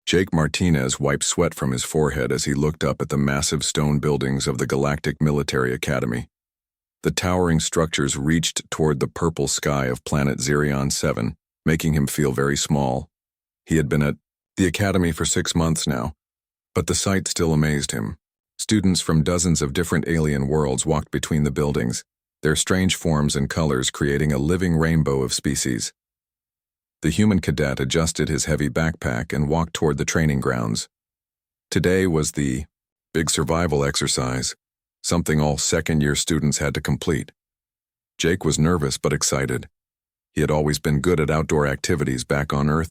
Jake Martinez wiped sweat from his forehead as he looked up at the massive stone buildings of the Galactic Military Academy. The towering structures reached toward the purple sky of planet Xerion 7, making him feel very small. He had been at the academy for 6 months now, but the sight still amazed him. Students from dozens of different alien worlds walked between the buildings, their strange forms and colors creating a living rainbow of species. The human cadet adjusted his heavy backpack and walked toward the training grounds. Today was the big survival exercise, something all second-year students had to complete. Jake was nervous but excited. He had always been good at outdoor activities back on Earth,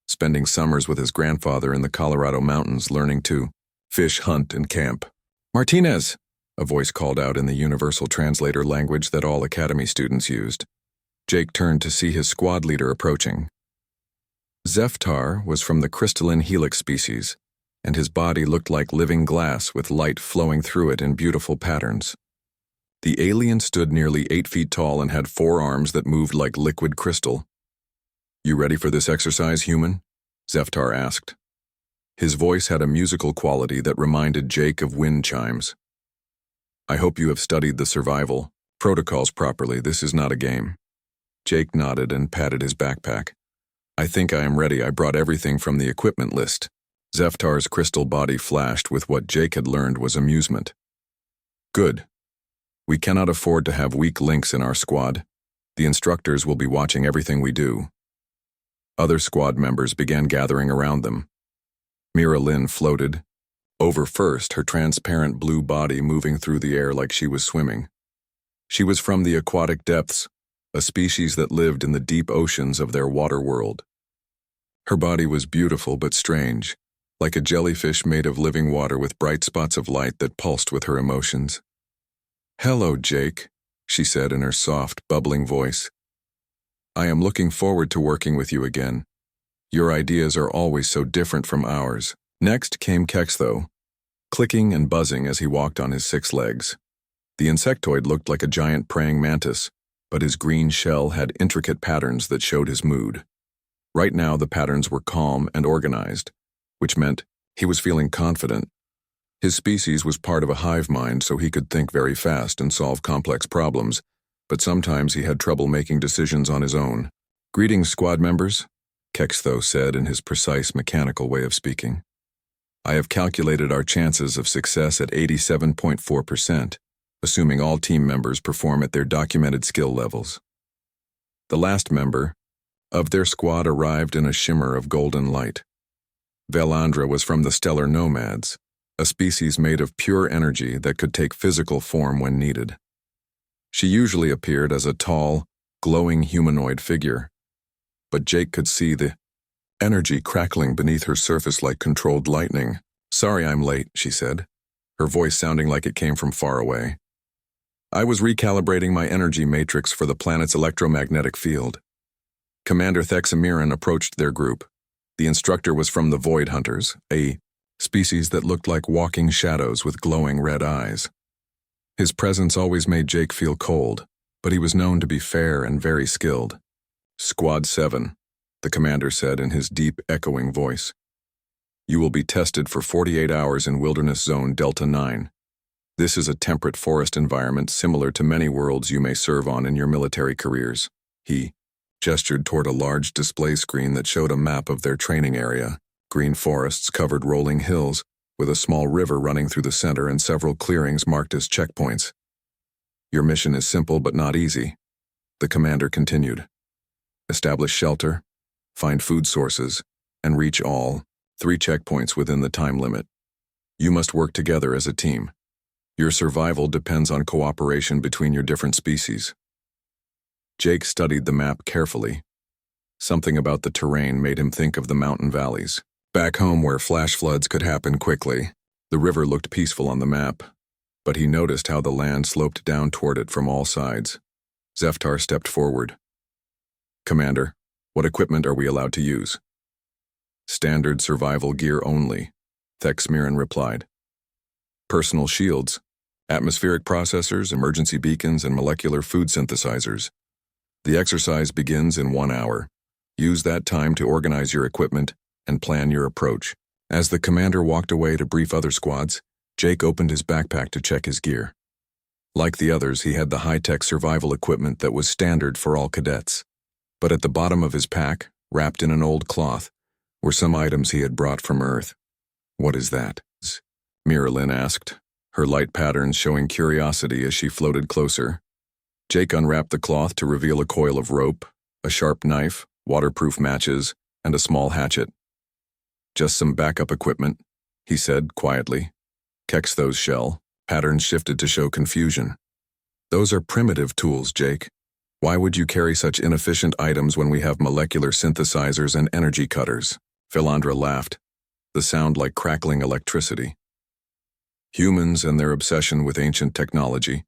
spending summers with his grandfather in the Colorado mountains learning to fish, hunt, and camp. "Martinez!" a voice called out in the universal translator language that all academy students used. Jake turned to see his squad leader approaching. Zeftar was from the crystalline helix species, and his body looked like living glass with light flowing through it in beautiful patterns. The alien stood nearly 8 feet tall and had 4 arms that moved like liquid crystal. "You ready for this exercise, human?" Zeftar asked. His voice had a musical quality that reminded Jake of wind chimes. "I hope you have studied the survival protocols properly. This is not a game." Jake nodded and patted his backpack. "I think I am ready. I brought everything from the equipment list." Zeftar's crystal body flashed with what Jake had learned was amusement. "Good. We cannot afford to have weak links in our squad. The instructors will be watching everything we do." Other squad members began gathering around them. Mira Lynn floated over first, her transparent blue body moving through the air like she was swimming. She was from the aquatic depths, a species that lived in the deep oceans of their water world. Her body was beautiful but strange, like a jellyfish made of living water with bright spots of light that pulsed with her emotions. "Hello, Jake," she said in her soft, bubbling voice. "I am looking forward to working with you again. Your ideas are always so different from ours." Next came Kextho, clicking and buzzing as he walked on his 6 legs. The insectoid looked like a giant praying mantis, but his green shell had intricate patterns that showed his mood. Right now, the patterns were calm and organized, which meant he was feeling confident. His species was part of a hive mind, so he could think very fast and solve complex problems, but sometimes he had trouble making decisions on his own. "Greetings, squad members," Kextho said in his precise mechanical way of speaking. "I have calculated our chances of success at 87.4%. assuming all team members perform at their documented skill levels." The last member of their squad arrived in a shimmer of golden light. Velandra was from the Stellar Nomads, a species made of pure energy that could take physical form when needed. She usually appeared as a tall, glowing humanoid figure, but Jake could see the energy crackling beneath her surface like controlled lightning. "Sorry I'm late," she said, her voice sounding like it came from far away. "I was recalibrating my energy matrix for the planet's electromagnetic field." Commander Thexamiran approached their group. The instructor was from the Void Hunters, a species that looked like walking shadows with glowing red eyes. His presence always made Jake feel cold, but he was known to be fair and very skilled. "Squad 7, the commander said in his deep, echoing voice. "You will be tested for 48 hours in Wilderness Zone Delta 9. This is a temperate forest environment similar to many worlds you may serve on in your military careers." He gestured toward a large display screen that showed a map of their training area. Green forests covered rolling hills, with a small river running through the center and several clearings marked as checkpoints. "Your mission is simple but not easy," the commander continued. "Establish shelter, find food sources, and reach all 3 checkpoints within the time limit. You must work together as a team. Your survival depends on cooperation between your different species." Jake studied the map carefully. Something about the terrain made him think of the mountain valleys. Back home where flash floods could happen quickly, the river looked peaceful on the map, but he noticed how the land sloped down toward it from all sides. Zeftar stepped forward. "Commander, what equipment are we allowed to use?" "Standard survival gear only," Thexamiran replied. "Personal shields, atmospheric processors, emergency beacons, and molecular food synthesizers. The exercise begins in 1 hour. Use that time to organize your equipment and plan your approach. As the commander walked away to brief other squads, Jake opened his backpack to check his gear. Like the others, he had the high-tech survival equipment that was standard for all cadets. But at the bottom of his pack, wrapped in an old cloth, were some items he had brought from Earth. "What is that?" Miralyn asked, her light patterns showing curiosity as she floated closer. Jake unwrapped the cloth to reveal a coil of rope, a sharp knife, waterproof matches, and a small hatchet. "Just some backup equipment," he said quietly. "Kex those shell." Patterns shifted to show confusion. "Those are primitive tools, Jake. Why would you carry such inefficient items when we have molecular synthesizers and energy cutters?" Philandra laughed, the sound like crackling electricity. "Humans and their obsession with ancient technology.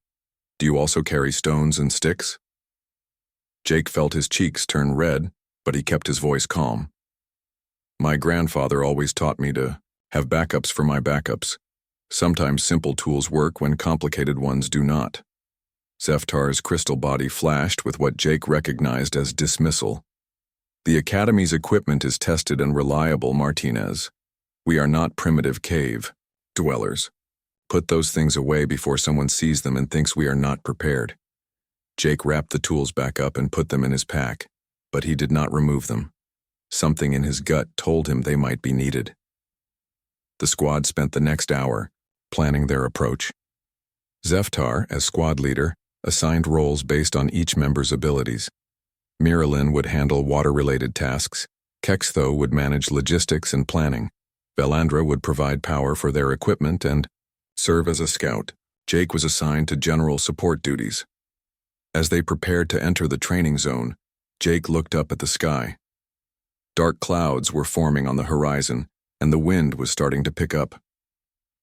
Do you also carry stones and sticks?" Jake felt his cheeks turn red, but he kept his voice calm. "My grandfather always taught me to have backups for my backups. Sometimes simple tools work when complicated ones do not." Zeftar's crystal body flashed with what Jake recognized as dismissal. "The Academy's equipment is tested and reliable, Martinez. We are not primitive cave dwellers. Put those things away before someone sees them and thinks we are not prepared." Jake wrapped the tools back up and put them in his pack, but he did not remove them. Something in his gut told him they might be needed. The squad spent the next hour planning their approach. Zeftar, as squad leader, assigned roles based on each member's abilities. Miralyn would handle water-related tasks, Kextho would manage logistics and planning, Velandra would provide power for their equipment and serve as a scout. Jake was assigned to general support duties. As they prepared to enter the training zone, Jake looked up at the sky. Dark clouds were forming on the horizon, and the wind was starting to pick up.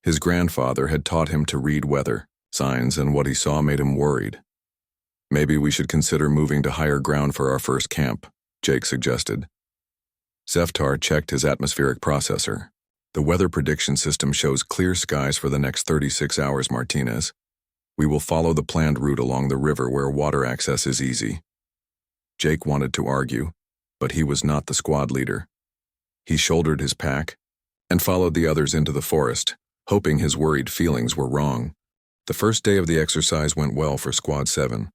His grandfather had taught him to read weather signs, and what he saw made him worried. "Maybe we should consider moving to higher ground for our first camp," Jake suggested. Zeftar checked his atmospheric processor. "The weather prediction system shows clear skies for the next 36 hours, Martinez. We will follow the planned route along the river where water access is easy." Jake wanted to argue, but he was not the squad leader. He shouldered his pack and followed the others into the forest, hoping his worried feelings were wrong. The first day of the exercise went well for Squad 7.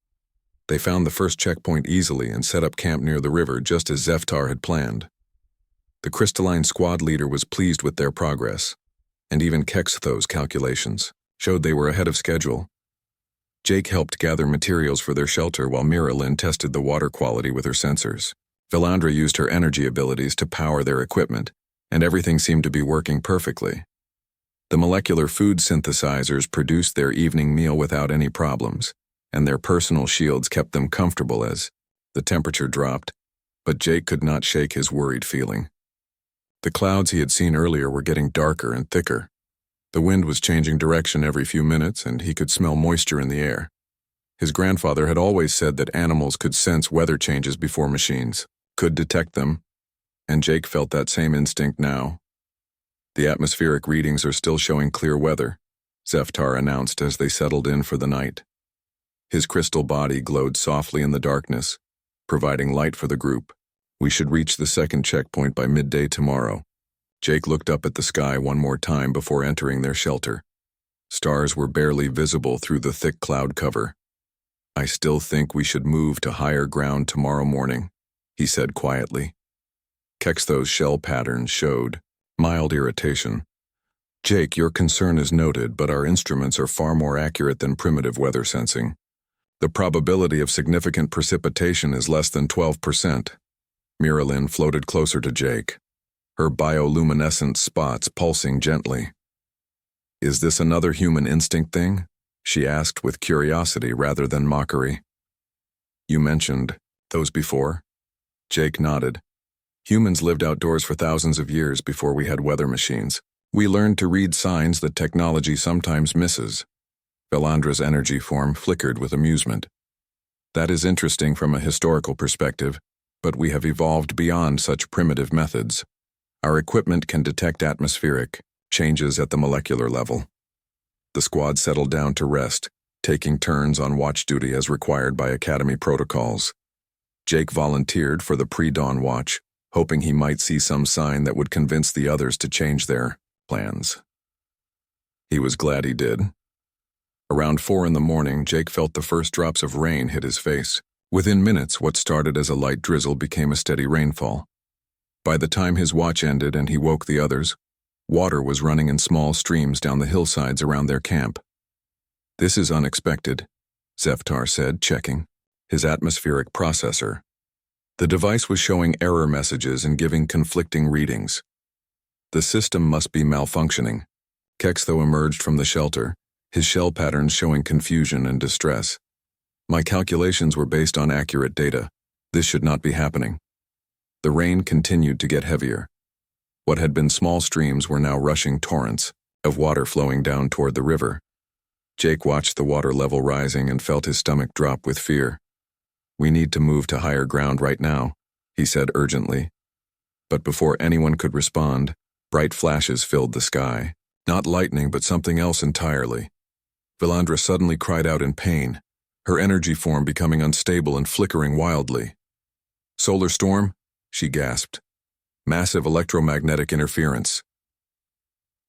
They found the first checkpoint easily and set up camp near the river just as Zeftar had planned. The crystalline squad leader was pleased with their progress, and even Kextho's calculations showed they were ahead of schedule. Jake helped gather materials for their shelter while Miralyn tested the water quality with her sensors. Velandra used her energy abilities to power their equipment, and everything seemed to be working perfectly. The molecular food synthesizers produced their evening meal without any problems, and their personal shields kept them comfortable as the temperature dropped, but Jake could not shake his worried feeling. The clouds he had seen earlier were getting darker and thicker. The wind was changing direction every few minutes, and he could smell moisture in the air. His grandfather had always said that animals could sense weather changes before machines could detect them, and Jake felt that same instinct now. "The atmospheric readings are still showing clear weather," Zeftar announced as they settled in for the night. His crystal body glowed softly in the darkness, providing light for the group. "We should reach the second checkpoint by midday tomorrow." Jake looked up at the sky one more time before entering their shelter. Stars were barely visible through the thick cloud cover. "I still think we should move to higher ground tomorrow morning," he said quietly. Kextho's shell patterns showed mild irritation. "Jake, your concern is noted, but our instruments are far more accurate than primitive weather sensing. The probability of significant precipitation is less than 12%. Miralyn floated closer to Jake, her bioluminescent spots pulsing gently. "Is this another human instinct thing?" she asked with curiosity rather than mockery. "You mentioned those before?" Jake nodded. "Humans lived outdoors for thousands of years before we had weather machines. We learned to read signs that technology sometimes misses." Velandra's energy form flickered with amusement. "That is interesting from a historical perspective, but we have evolved beyond such primitive methods. Our equipment can detect atmospheric changes at the molecular level." The squad settled down to rest, taking turns on watch duty as required by Academy protocols. Jake volunteered for the pre-dawn watch, hoping he might see some sign that would convince the others to change their plans. He was glad he did. Around 4 in the morning, Jake felt the first drops of rain hit his face. Within minutes, what started as a light drizzle became a steady rainfall. By the time his watch ended and he woke the others, water was running in small streams down the hillsides around their camp. "This is unexpected," Zeftar said, checking his atmospheric processor. The device was showing error messages and giving conflicting readings. The system must be malfunctioning. Kextho emerged from the shelter, his shell patterns showing confusion and distress. "My calculations were based on accurate data. This should not be happening." The rain continued to get heavier. What had been small streams were now rushing torrents of water flowing down toward the river. Jake watched the water level rising and felt his stomach drop with fear. "We need to move to higher ground right now," he said urgently. But before anyone could respond, bright flashes filled the sky. Not lightning, but something else entirely. Vilandra suddenly cried out in pain, her energy form becoming unstable and flickering wildly. "Solar storm?" she gasped. "Massive electromagnetic interference."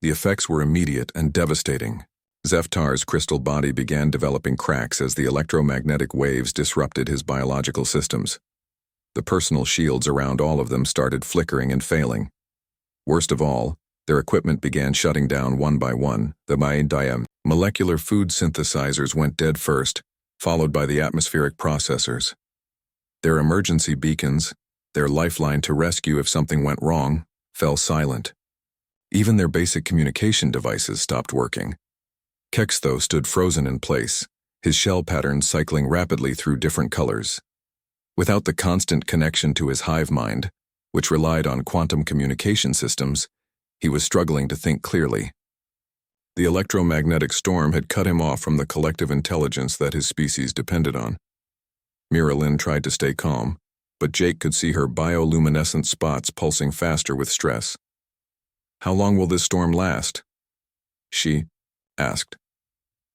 The effects were immediate and devastating. Zeftar's crystal body began developing cracks as the electromagnetic waves disrupted his biological systems. The personal shields around all of them started flickering and failing. Worst of all, their equipment began shutting down one by one. The molecular food synthesizers went dead first, followed by the atmospheric processors. Their emergency beacons, their lifeline to rescue if something went wrong, fell silent. Even their basic communication devices stopped working. Kextho stood frozen in place, his shell patterns cycling rapidly through different colors. Without the constant connection to his hive mind, which relied on quantum communication systems, he was struggling to think clearly. The electromagnetic storm had cut him off from the collective intelligence that his species depended on. Miralyn tried to stay calm, but Jake could see her bioluminescent spots pulsing faster with stress. "How long will this storm last?" she asked.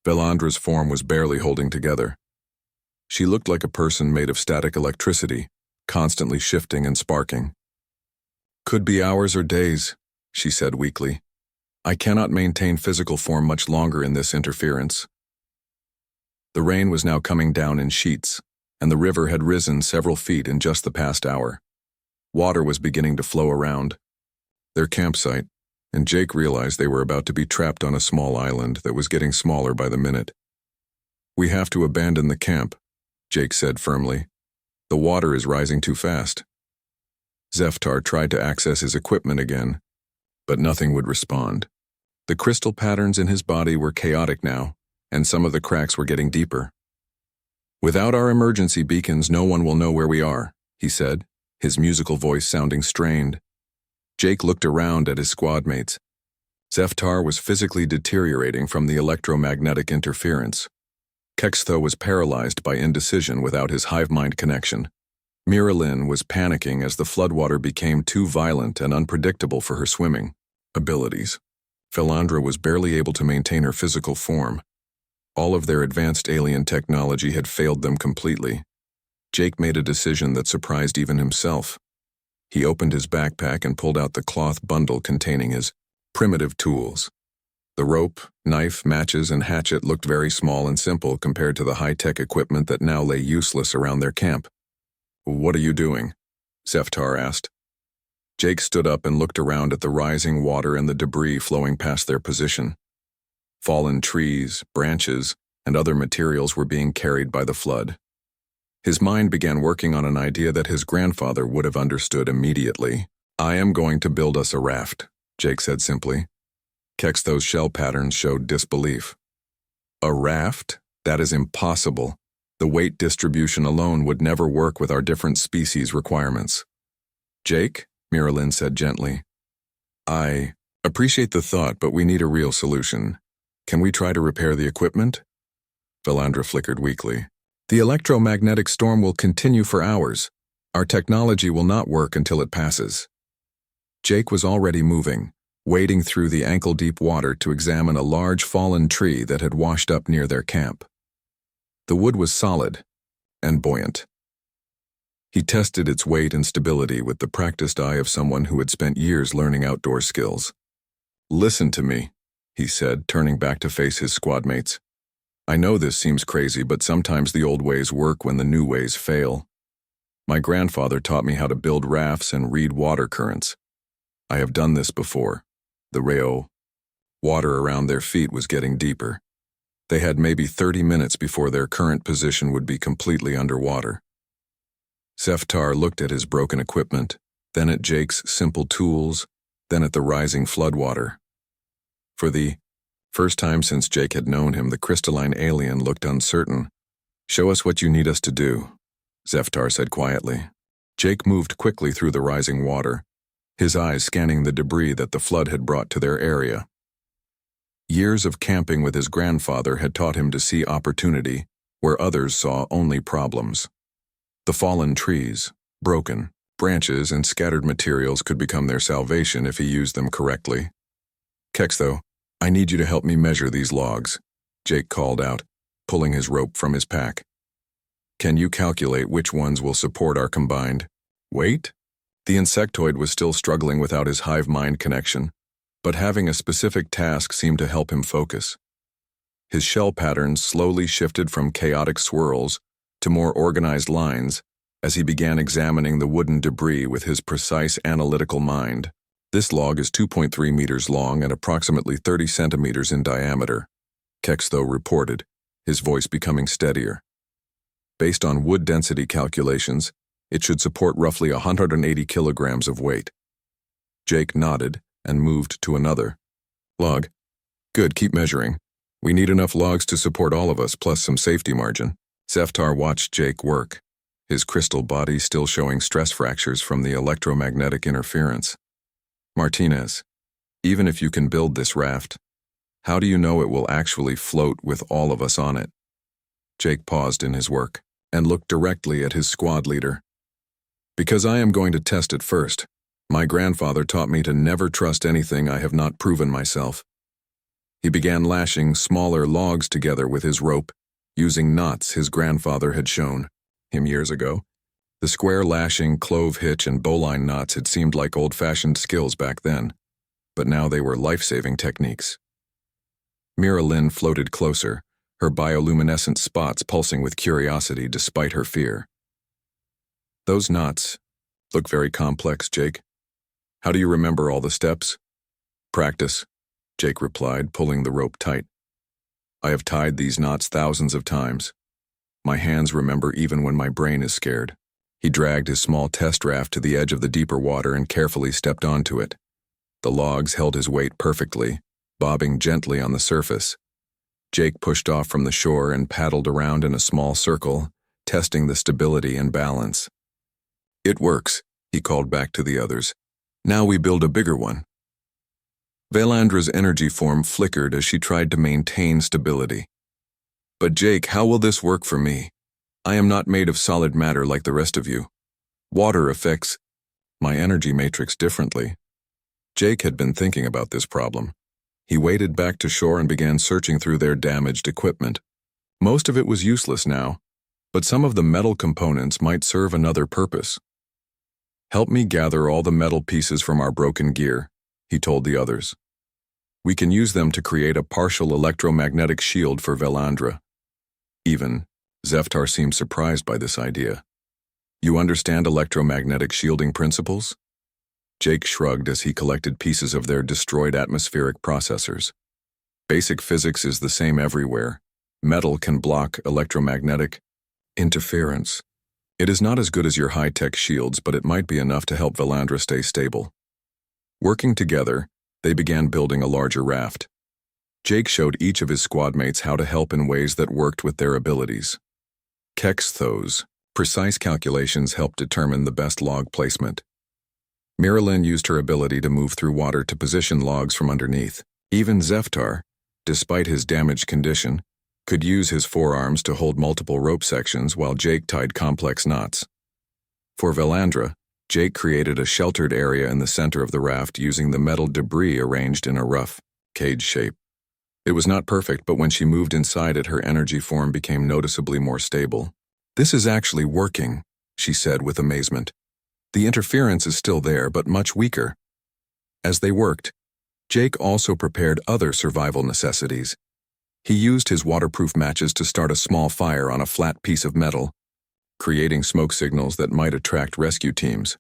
Velandra's form was barely holding together. She looked like a person made of static electricity, constantly shifting and sparking. "Could be hours or days," she said weakly. "I cannot maintain physical form much longer in this interference." The rain was now coming down in sheets, and the river had risen several feet in just the past hour. Water was beginning to flow around their campsite, and Jake realized they were about to be trapped on a small island that was getting smaller by the minute. "We have to abandon the camp," Jake said firmly. "The water is rising too fast." Zeftar tried to access his equipment again, but nothing would respond. The crystal patterns in his body were chaotic now, and some of the cracks were getting deeper. "Without our emergency beacons, no one will know where we are," he said, his musical voice sounding strained. Jake looked around at his squad mates. Zeftar was physically deteriorating from the electromagnetic interference. Kextho was paralyzed by indecision without his hive mind connection. Miralyn was panicking as the floodwater became too violent and unpredictable for her swimming abilities. Vilandra was barely able to maintain her physical form. All of their advanced alien technology had failed them completely. Jake made a decision that surprised even himself. He opened his backpack and pulled out the cloth bundle containing his primitive tools. The rope, knife, matches, and hatchet looked very small and simple compared to the high-tech equipment that now lay useless around their camp. "What are you doing?" Zeftar asked. Jake stood up and looked around at the rising water and the debris flowing past their position. Fallen trees, branches, and other materials were being carried by the flood. His mind began working on an idea that his grandfather would have understood immediately. "I am going to build us a raft," Jake said simply. Kextho's shell patterns showed disbelief. "A raft? That is impossible. The weight distribution alone would never work with our different species requirements." "Jake," Miralyn said gently, "I appreciate the thought, but we need a real solution. Can we try to repair the equipment?" Vilandra flickered weakly. "The electromagnetic storm will continue for hours. Our technology will not work until it passes." Jake was already moving, wading through the ankle-deep water to examine a large fallen tree that had washed up near their camp. The wood was solid and buoyant. He tested its weight and stability with the practiced eye of someone who had spent years learning outdoor skills. "Listen to me," he said, turning back to face his squad mates. "I know this seems crazy, but sometimes the old ways work when the new ways fail. My grandfather taught me how to build rafts and read water currents. I have done this before." The water around their feet was getting deeper. They had maybe 30 minutes before their current position would be completely underwater. Zeftar looked at his broken equipment, then at Jake's simple tools, then at the rising floodwater. For the first time since Jake had known him, the crystalline alien looked uncertain. "Show us what you need us to do," Zeftar said quietly. Jake moved quickly through the rising water, his eyes scanning the debris that the flood had brought to their area. Years of camping with his grandfather had taught him to see opportunity where others saw only problems. The fallen trees, broken branches, and scattered materials could become their salvation if he used them correctly. "Kextho, I need you to help me measure these logs," Jake called out, pulling his rope from his pack. "Can you calculate which ones will support our combined weight?" The insectoid was still struggling without his hive mind connection, but having a specific task seemed to help him focus. His shell patterns slowly shifted from chaotic swirls to more organized lines as he began examining the wooden debris with his precise analytical mind. "This log is 2.3 meters long and approximately 30 centimeters in diameter," Kextho reported, his voice becoming steadier. "Based on wood density calculations, it should support roughly 180 kilograms of weight." Jake nodded and moved to another log. "Good, keep measuring. We need enough logs to support all of us, plus some safety margin." Zeftar watched Jake work, his crystal body still showing stress fractures from the electromagnetic interference. "Martinez, even if you can build this raft, how do you know it will actually float with all of us on it?" Jake paused in his work and looked directly at his squad leader. "Because I am going to test it first. My grandfather taught me to never trust anything I have not proven myself." He began lashing smaller logs together with his rope, using knots his grandfather had shown him years ago. The square lashing, clove hitch, and bowline knots had seemed like old-fashioned skills back then, but now they were life-saving techniques. Mira Lynn floated closer, her bioluminescent spots pulsing with curiosity despite her fear. "Those knots look very complex, Jake. How do you remember all the steps?" "Practice," Jake replied, pulling the rope tight. "I have tied these knots thousands of times. My hands remember even when my brain is scared." He dragged his small test raft to the edge of the deeper water and carefully stepped onto it. The logs held his weight perfectly, bobbing gently on the surface. Jake pushed off from the shore and paddled around in a small circle, testing the stability and balance. "It works," he called back to the others. "Now we build a bigger one." Valandra's energy form flickered as she tried to maintain stability. "But Jake, how will this work for me? I am not made of solid matter like the rest of you. Water affects my energy matrix differently." Jake had been thinking about this problem. He waded back to shore and began searching through their damaged equipment. Most of it was useless now, but some of the metal components might serve another purpose. "Help me gather all the metal pieces from our broken gear," he told the others. "We can use them to create a partial electromagnetic shield for Valandra." Even Zeftar seemed surprised by this idea. "You understand electromagnetic shielding principles?" Jake shrugged as he collected pieces of their destroyed atmospheric processors. "Basic physics is the same everywhere. Metal can block electromagnetic interference. It is not as good as your high-tech shields, but it might be enough to help Valandra stay stable." Working together, they began building a larger raft. Jake showed each of his squad mates how to help in ways that worked with their abilities. Kextho's precise calculations helped determine the best log placement. Marilyn used her ability to move through water to position logs from underneath. Even Zeftar, despite his damaged condition, could use his forearms to hold multiple rope sections while Jake tied complex knots. For Valandra, Jake created a sheltered area in the center of the raft using the metal debris arranged in a rough, cage shape. It was not perfect, but when she moved inside it, her energy form became noticeably more stable. "This is actually working," she said with amazement. The interference is still there, but much weaker. As they worked, Jake also prepared other survival necessities. He used his waterproof matches to start a small fire on a flat piece of metal, creating smoke signals that might attract rescue teams.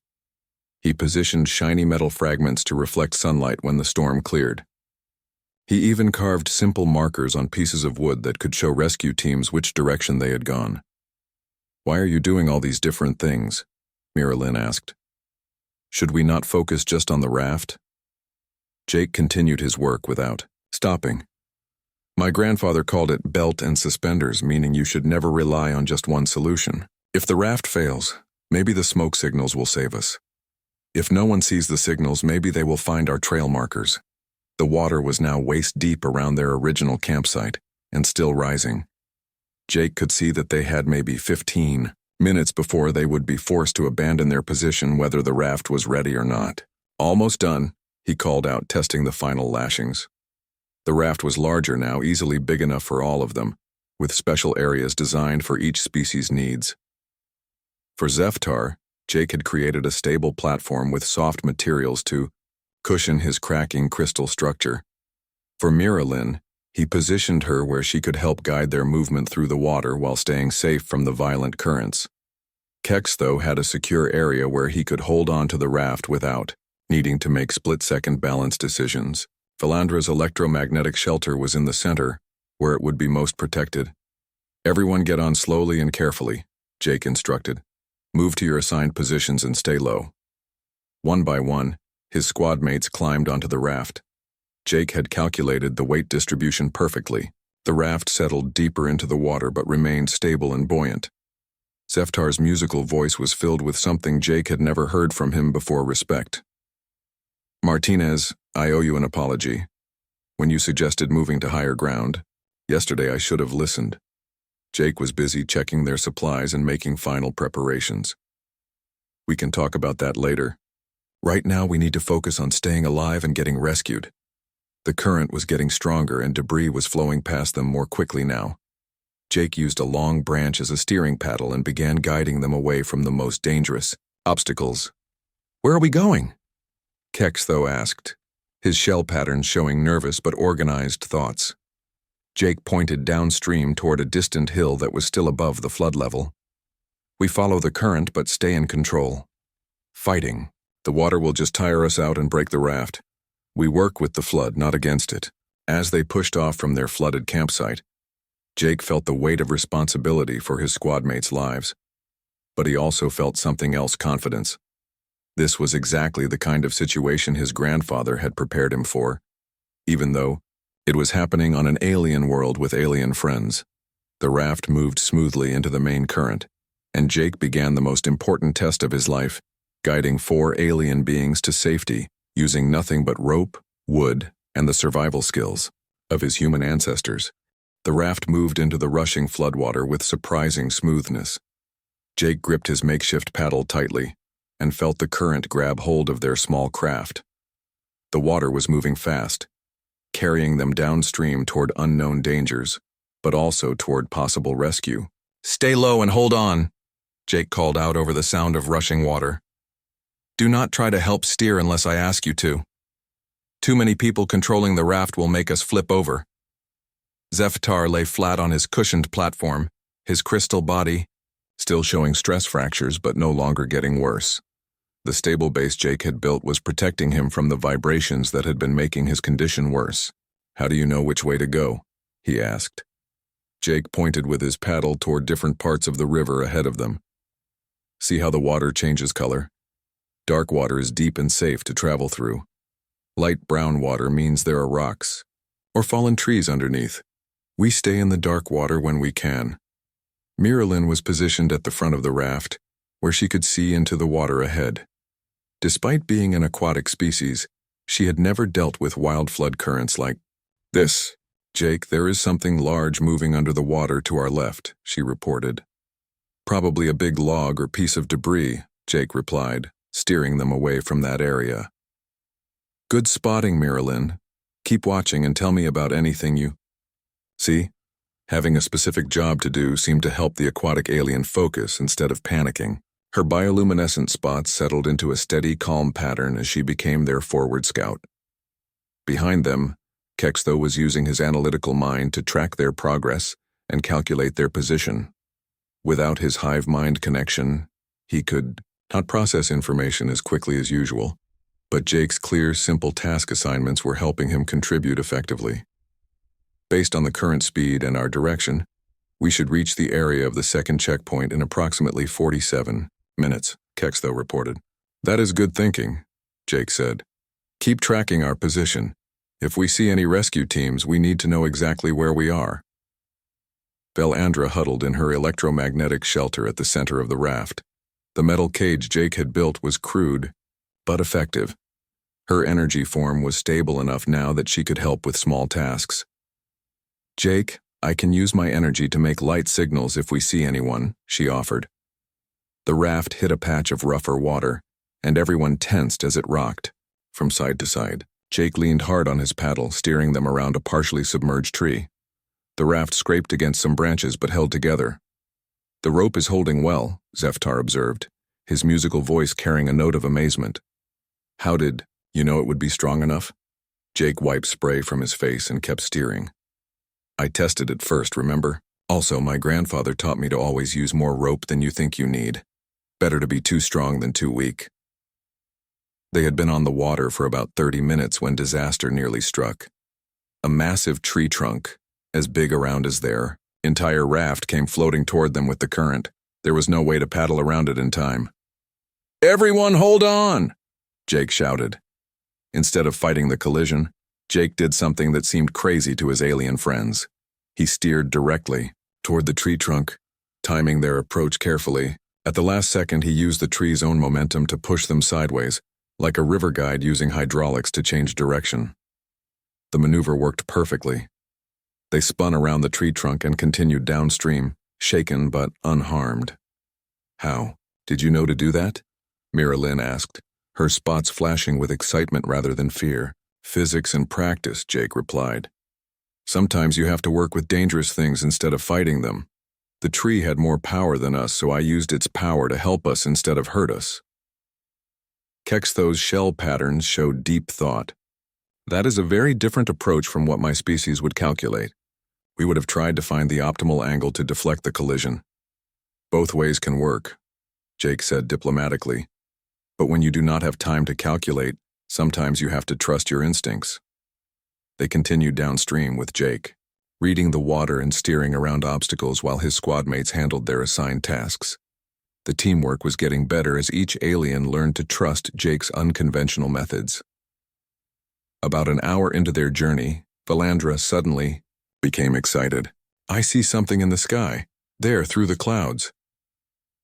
He positioned shiny metal fragments to reflect sunlight when the storm cleared. He even carved simple markers on pieces of wood that could show rescue teams which direction they had gone. "Why are you doing all these different things?" Miralyn asked. "Should we not focus just on the raft?" Jake continued his work without stopping. "My grandfather called it belt and suspenders, meaning you should never rely on just one solution. If the raft fails, maybe the smoke signals will save us. If no one sees the signals, maybe they will find our trail markers." The water was now waist-deep around their original campsite, and still rising. Jake could see that they had maybe 15 minutes before they would be forced to abandon their position whether the raft was ready or not. "Almost done," he called out, testing the final lashings. The raft was larger now, easily big enough for all of them, with special areas designed for each species' needs. For Zeftar, Jake had created a stable platform with soft materials to cushion his cracking crystal structure. For Miralyn, he positioned her where she could help guide their movement through the water while staying safe from the violent currents. Kex, though, had a secure area where he could hold on to the raft without needing to make split-second balance decisions. Philandra's electromagnetic shelter was in the center, where it would be most protected. "Everyone get on slowly and carefully," Jake instructed. "Move to your assigned positions and stay low." One by one, his squad mates climbed onto the raft. Jake had calculated the weight distribution perfectly. The raft settled deeper into the water but remained stable and buoyant. Zeftar's musical voice was filled with something Jake had never heard from him before: respect. "Martinez, I owe you an apology. When you suggested moving to higher ground, yesterday I should have listened." Jake was busy checking their supplies and making final preparations. "We can talk about that later. Right now we need to focus on staying alive and getting rescued." The current was getting stronger and debris was flowing past them more quickly now. Jake used a long branch as a steering paddle and began guiding them away from the most dangerous obstacles. "Where are we going?" Kex, though, asked, his shell patterns showing nervous but organized thoughts. Jake pointed downstream toward a distant hill that was still above the flood level. "We follow the current but stay in control. Fighting. The water will just tire us out and break the raft. We work with the flood, not against it." As they pushed off from their flooded campsite, Jake felt the weight of responsibility for his squadmates' lives. But he also felt something else: confidence. This was exactly the kind of situation his grandfather had prepared him for, even though it was happening on an alien world with alien friends. The raft moved smoothly into the main current, and Jake began the most important test of his life, guiding 4 alien beings to safety, using nothing but rope, wood, and the survival skills of his human ancestors. The raft moved into the rushing floodwater with surprising smoothness. Jake gripped his makeshift paddle tightly and felt the current grab hold of their small craft. The water was moving fast, carrying them downstream toward unknown dangers, but also toward possible rescue. "Stay low and hold on," Jake called out over the sound of rushing water. "Do not try to help steer unless I ask you to. Too many people controlling the raft will make us flip over." Zeftar lay flat on his cushioned platform, his crystal body still showing stress fractures but no longer getting worse. The stable base Jake had built was protecting him from the vibrations that had been making his condition worse. "How do you know which way to go?" he asked. Jake pointed with his paddle toward different parts of the river ahead of them. "See how the water changes color? Dark water is deep and safe to travel through. Light brown water means there are rocks or fallen trees underneath. We stay in the dark water when we can." Miralyn was positioned at the front of the raft, where she could see into the water ahead. Despite being an aquatic species, she had never dealt with wild flood currents like this. "Jake, there is something large moving under the water to our left," she reported. "Probably a big log or piece of debris," Jake replied, steering them away from that area. "Good spotting, Miralyn. Keep watching and tell me about anything you see." Having a specific job to do seemed to help the aquatic alien focus instead of panicking. Her bioluminescent spots settled into a steady, calm pattern as she became their forward scout. Behind them, Kextho was using his analytical mind to track their progress and calculate their position. Without his hive mind connection, he could not process information as quickly as usual, but Jake's clear, simple task assignments were helping him contribute effectively. Based on the current speed and our direction, we should reach the area of the second checkpoint in approximately 47 minutes, Kextho reported. That is good thinking, Jake said. Keep tracking our position. If we see any rescue teams, we need to know exactly where we are. Velandra huddled in her electromagnetic shelter at the center of the raft. The metal cage Jake had built was crude, but effective. Her energy form was stable enough now that she could help with small tasks. Jake, I can use my energy to make light signals if we see anyone, she offered. The raft hit a patch of rougher water, and everyone tensed as it rocked. From side to side, Jake leaned hard on his paddle, steering them around a partially submerged tree. The raft scraped against some branches but held together. The rope is holding well, Zeftar observed, his musical voice carrying a note of amazement. How did you know it would be strong enough? Jake wiped spray from his face and kept steering. I tested it first, remember? Also, my grandfather taught me to always use more rope than you think you need. Better to be too strong than too weak. They had been on the water for about 30 minutes when disaster nearly struck. A massive tree trunk, as big around as their entire raft, came floating toward them with the current. There was no way to paddle around it in time. Everyone hold on! Jake shouted. Instead of fighting the collision, Jake did something that seemed crazy to his alien friends. He steered directly toward the tree trunk, timing their approach carefully. At the last second, he used the tree's own momentum to push them sideways, like a river guide using hydraulics to change direction. The maneuver worked perfectly. They spun around the tree trunk and continued downstream, shaken but unharmed. How? Did you know to do that? Miralyn asked, her spots flashing with excitement rather than fear. Physics and practice, Jake replied. Sometimes you have to work with dangerous things instead of fighting them. The tree had more power than us, so I used its power to help us instead of hurt us. Kextho's shell patterns showed deep thought. That is a very different approach from what my species would calculate. We would have tried to find the optimal angle to deflect the collision. Both ways can work, Jake said diplomatically. But when you do not have time to calculate, sometimes you have to trust your instincts. They continued downstream with Jake, reading the water and steering around obstacles while his squadmates handled their assigned tasks. The teamwork was getting better as each alien learned to trust Jake's unconventional methods. About an hour into their journey, Velandra suddenly became excited. I see something in the sky, there through the clouds.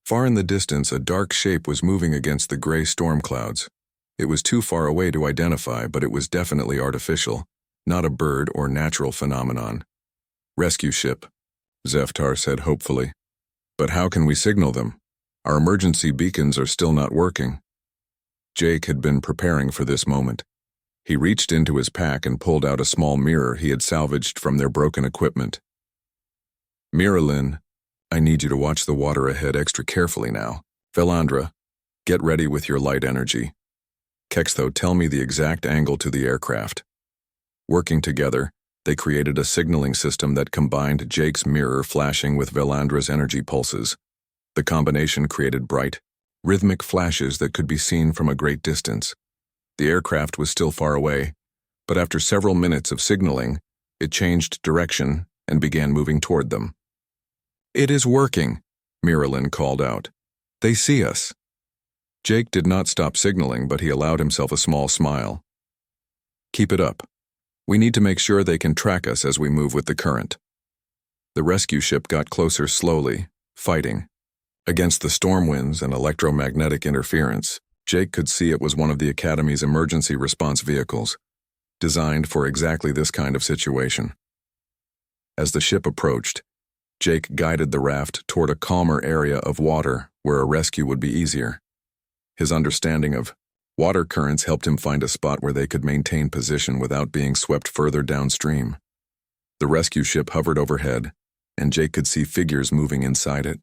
Far in the distance, a dark shape was moving against the gray storm clouds. It was too far away to identify, but it was definitely artificial, not a bird or natural phenomenon. Rescue ship, Zeftar said hopefully. But how can we signal them? Our emergency beacons are still not working. Jake had been preparing for this moment. He reached into his pack and pulled out a small mirror he had salvaged from their broken equipment. Miralyn, I need you to watch the water ahead extra carefully now. Velandra, get ready with your light energy. Kextho, tell me the exact angle to the aircraft. Working together, they created a signaling system that combined Jake's mirror flashing with Velandra's energy pulses. The combination created bright, rhythmic flashes that could be seen from a great distance. The aircraft was still far away, but after several minutes of signaling, it changed direction and began moving toward them. It is working, Miralyn called out. They see us. Jake did not stop signaling, but he allowed himself a small smile. Keep it up. We need to make sure they can track us as we move with the current. The rescue ship got closer slowly, fighting. Against the storm winds and electromagnetic interference, Jake could see it was one of the Academy's emergency response vehicles, designed for exactly this kind of situation. As the ship approached, Jake guided the raft toward a calmer area of water where a rescue would be easier. His understanding of water currents helped him find a spot where they could maintain position without being swept further downstream. The rescue ship hovered overhead, and Jake could see figures moving inside it.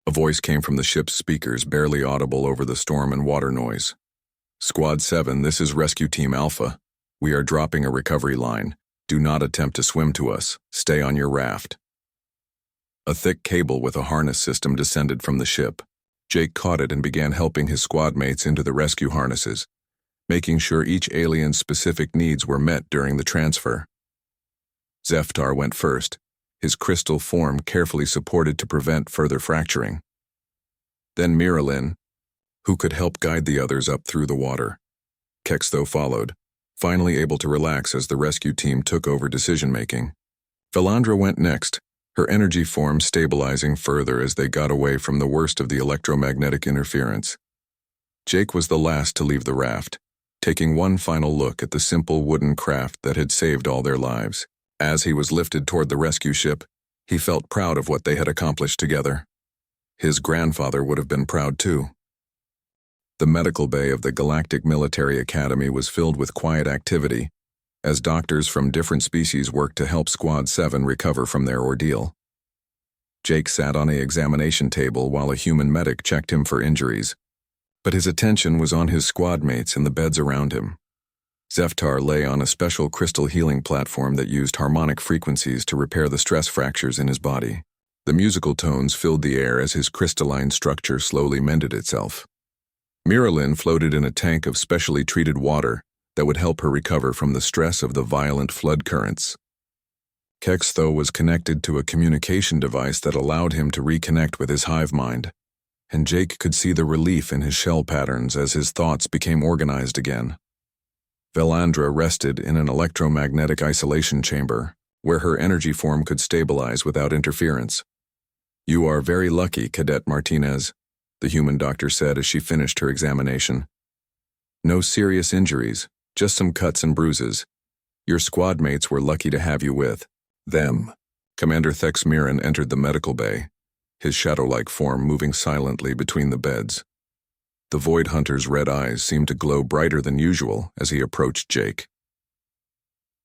A voice came from the ship's speakers, barely audible over the storm and water noise. Squad 7, this is Rescue Team Alpha. We are dropping a recovery line. Do not attempt to swim to us. Stay on your raft. A thick cable with a harness system descended from the ship. Jake caught it and began helping his squad mates into the rescue harnesses, making sure each alien's specific needs were met during the transfer. Zeftar went first, his crystal form carefully supported to prevent further fracturing. Then Miralyn, who could help guide the others up through the water. Kextho followed, finally able to relax as the rescue team took over decision-making. Valandra went next, her energy form stabilizing further as they got away from the worst of the electromagnetic interference. Jake was the last to leave the raft, taking one final look at the simple wooden craft that had saved all their lives. As he was lifted toward the rescue ship, he felt proud of what they had accomplished together. His grandfather would have been proud too. The medical bay of the Galactic Military Academy was filled with quiet activity, as doctors from different species worked to help Squad 7 recover from their ordeal. Jake sat on an examination table while a human medic checked him for injuries, but his attention was on his squad mates and the beds around him. Zeftar lay on a special crystal healing platform that used harmonic frequencies to repair the stress fractures in his body. The musical tones filled the air as his crystalline structure slowly mended itself. Miralyn floated in a tank of specially treated water that would help her recover from the stress of the violent flood currents. Kextho was connected to a communication device that allowed him to reconnect with his hive mind, and Jake could see the relief in his shell patterns as his thoughts became organized again. Valandra rested in an electromagnetic isolation chamber, where her energy form could stabilize without interference. You are very lucky, Cadet Martinez, the human doctor said as she finished her examination. No serious injuries, just some cuts and bruises. Your squad mates were lucky to have you with them. Commander Thexmiran entered the medical bay, his shadow-like form moving silently between the beds. The Void Hunter's red eyes seemed to glow brighter than usual as he approached Jake.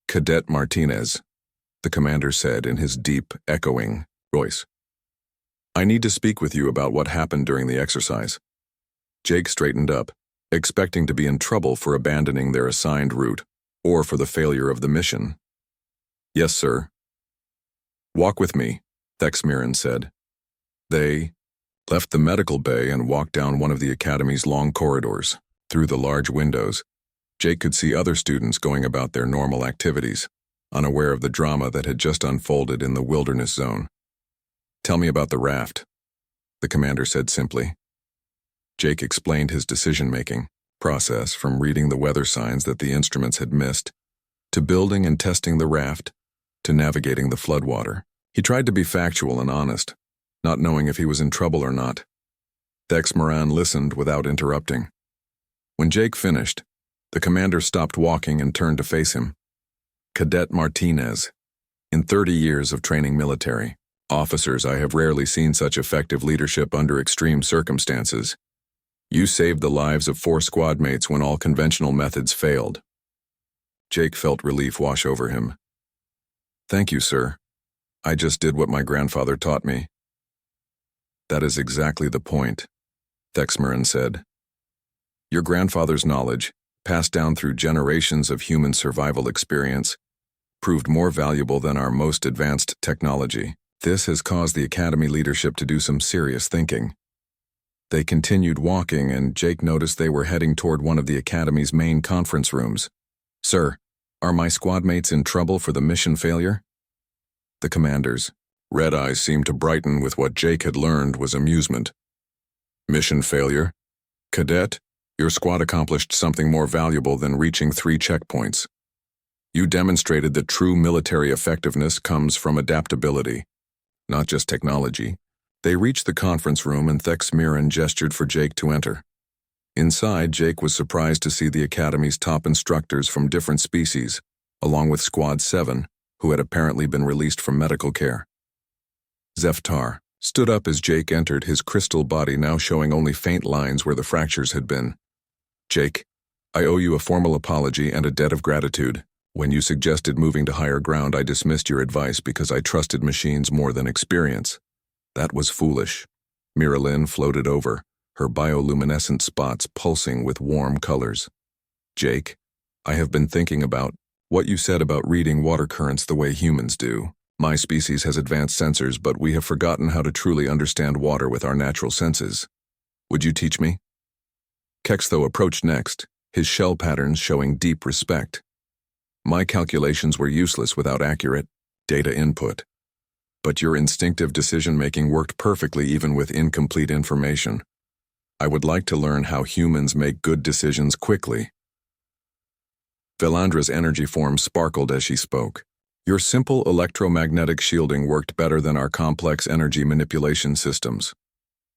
Cadet Martinez, the commander said in his deep, echoing voice. I need to speak with you about what happened during the exercise. Jake straightened up, expecting to be in trouble for abandoning their assigned route, or for the failure of the mission. Yes, sir. Walk with me, Thexmiran said. They left the medical bay and walked down one of the academy's long corridors. Through the large windows, Jake could see other students going about their normal activities, unaware of the drama that had just unfolded in the wilderness zone. Tell me about the raft, the commander said simply. Jake explained his decision-making process from reading the weather signs that the instruments had missed, to building and testing the raft, to navigating the floodwater. He tried to be factual and honest, not knowing if he was in trouble or not. Thexmiran listened without interrupting. When Jake finished, the commander stopped walking and turned to face him. Cadet Martinez. In 30 years of training military officers, I have rarely seen such effective leadership under extreme circumstances. You saved the lives of 4 squad mates when all conventional methods failed. Jake felt relief wash over him. Thank you, sir. I just did what my grandfather taught me. That is exactly the point, Thexmiran said. Your grandfather's knowledge, passed down through generations of human survival experience, proved more valuable than our most advanced technology. This has caused the Academy leadership to do some serious thinking. They continued walking, and Jake noticed they were heading toward one of the Academy's main conference rooms. Sir, are my squad mates in trouble for the mission failure? The commander's red eyes seemed to brighten with what Jake had learned was amusement. Mission failure? Cadet, your squad accomplished something more valuable than reaching 3 checkpoints. You demonstrated that true military effectiveness comes from adaptability, not just technology. They reached the conference room and Thexmiran gestured for Jake to enter. Inside, Jake was surprised to see the Academy's top instructors from different species, along with Squad 7, who had apparently been released from medical care. Zeftar stood up as Jake entered, his crystal body now showing only faint lines where the fractures had been. Jake, I owe you a formal apology and a debt of gratitude. When you suggested moving to higher ground, I dismissed your advice because I trusted machines more than experience. That was foolish. Miralyn floated over, her bioluminescent spots pulsing with warm colors. Jake, I have been thinking about what you said about reading water currents the way humans do. My species has advanced sensors, but we have forgotten how to truly understand water with our natural senses. Would you teach me? Kextho approached next, his shell patterns showing deep respect. My calculations were useless without accurate data input. But your instinctive decision-making worked perfectly even with incomplete information. I would like to learn how humans make good decisions quickly. Valandra's energy form sparkled as she spoke. Your simple electromagnetic shielding worked better than our complex energy manipulation systems.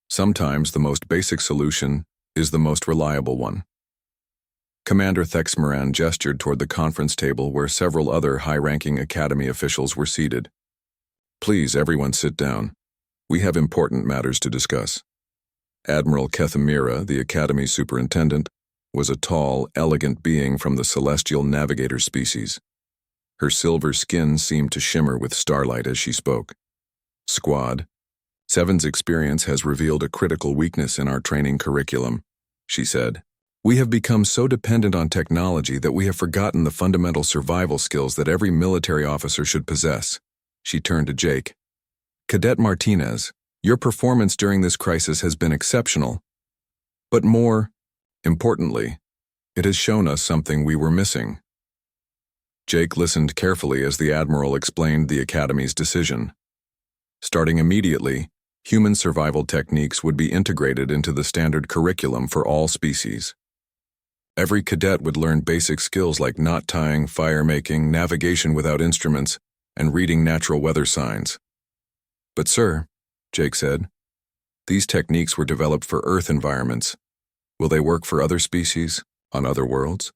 Sometimes the most basic solution is the most reliable one. Commander Thexmoran gestured toward the conference table where several other high-ranking Academy officials were seated. Please, everyone sit down. We have important matters to discuss. Admiral Kethamira, the Academy superintendent, was a tall, elegant being from the celestial navigator species. Her silver skin seemed to shimmer with starlight as she spoke. Squad, Seven's experience has revealed a critical weakness in our training curriculum, she said. We have become so dependent on technology that we have forgotten the fundamental survival skills that every military officer should possess. She turned to Jake. Cadet Martinez, your performance during this crisis has been exceptional. But more importantly, it has shown us something we were missing. Jake listened carefully as the Admiral explained the Academy's decision. Starting immediately, human survival techniques would be integrated into the standard curriculum for all species. Every cadet would learn basic skills like knot tying, fire making, navigation without instruments, and reading natural weather signs. But sir, Jake said, these techniques were developed for Earth environments. Will they work for other species, on other worlds?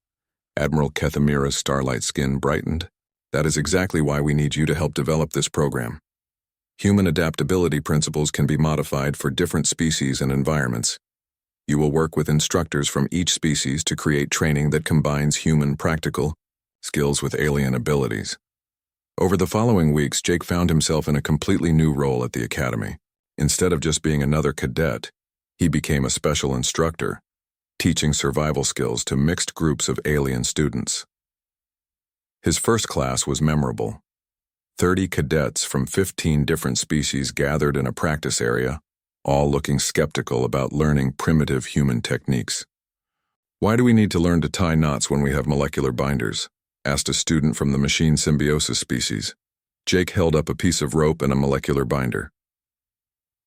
Admiral Kethamira's starlight skin brightened. That is exactly why we need you to help develop this program. Human adaptability principles can be modified for different species and environments. You will work with instructors from each species to create training that combines human practical skills with alien abilities. Over the following weeks, Jake found himself in a completely new role at the Academy. Instead of just being another cadet, he became a special instructor, teaching survival skills to mixed groups of alien students. His first class was memorable. 30 cadets from 15 different species gathered in a practice area, all looking skeptical about learning primitive human techniques. Why do we need to learn to tie knots when we have molecular binders? Asked a student from the machine symbiosis species. Jake held up a piece of rope and a molecular binder.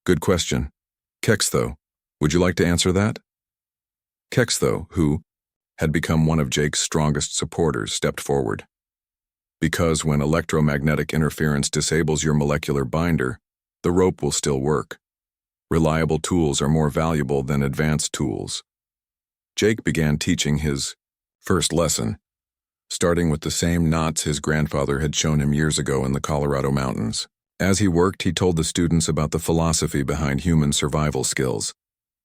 Good question. Kextho, would you like to answer that? Kextho, who had become one of Jake's strongest supporters, stepped forward. Because when electromagnetic interference disables your molecular binder, the rope will still work. Reliable tools are more valuable than advanced tools. Jake began teaching his first lesson, starting with the same knots his grandfather had shown him years ago in the Colorado mountains. As he worked, he told the students about the philosophy behind human survival skills.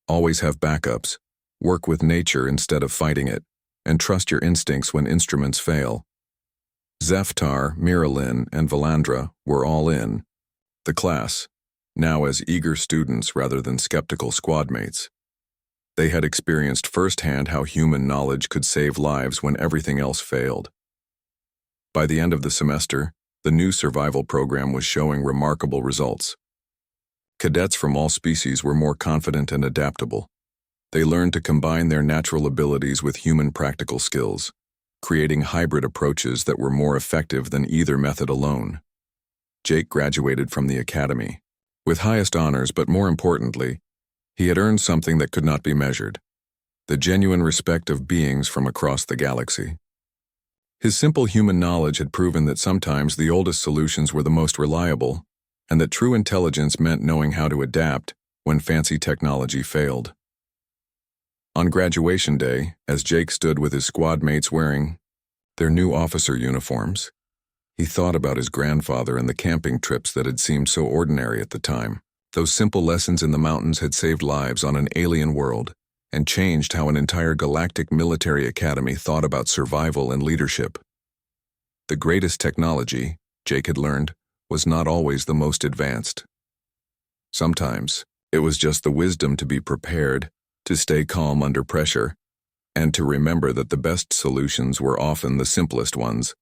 Always have backups, work with nature instead of fighting it, and trust your instincts when instruments fail. Zeftar, Miralyn, and Valandra were all in. The class, now as eager students rather than skeptical squadmates. They had experienced firsthand how human knowledge could save lives when everything else failed. By the end of the semester, the new survival program was showing remarkable results. Cadets from all species were more confident and adaptable. They learned to combine their natural abilities with human practical skills, creating hybrid approaches that were more effective than either method alone. Jake graduated from the Academy with highest honors, but more importantly, he had earned something that could not be measured: the genuine respect of beings from across the galaxy. His simple human knowledge had proven that sometimes the oldest solutions were the most reliable, and that true intelligence meant knowing how to adapt when fancy technology failed. On graduation day, as Jake stood with his squad mates wearing their new officer uniforms, he thought about his grandfather and the camping trips that had seemed so ordinary at the time. Those simple lessons in the mountains had saved lives on an alien world and changed how an entire galactic military academy thought about survival and leadership. The greatest technology, Jake had learned, was not always the most advanced. Sometimes, It was just the wisdom to be prepared, to stay calm under pressure, and to remember that the best solutions were often the simplest ones.